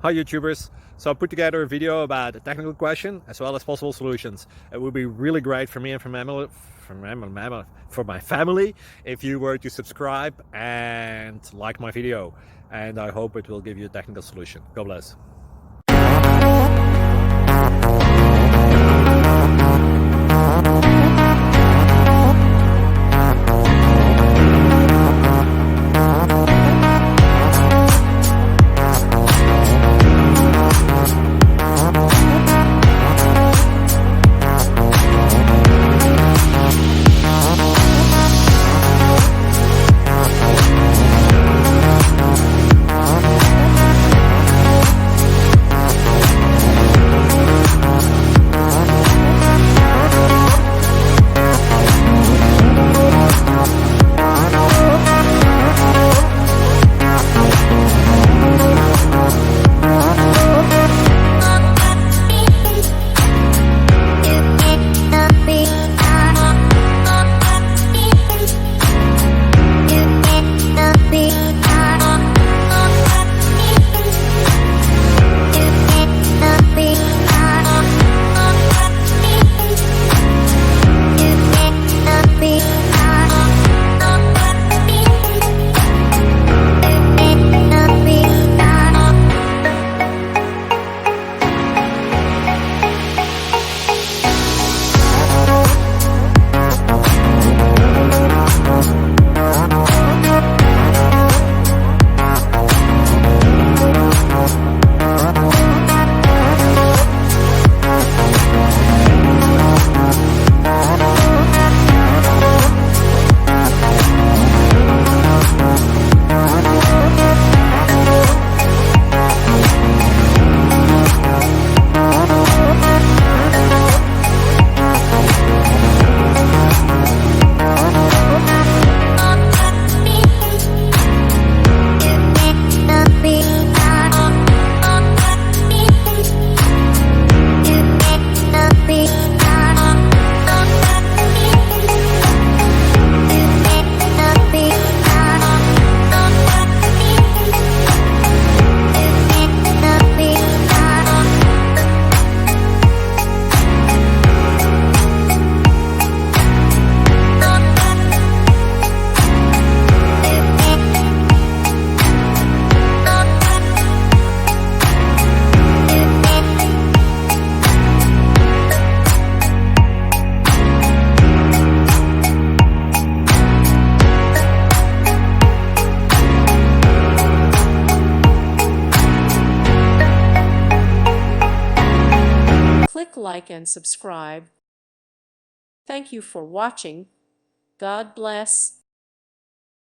Hi YouTubers! So I put together a video about a technical question as well as possible solutions. It would be really great for me and for my family if you were to subscribe and like my video, and I hope it will give you a technical solution. God bless. Click like and subscribe. Thank you for watching. God bless.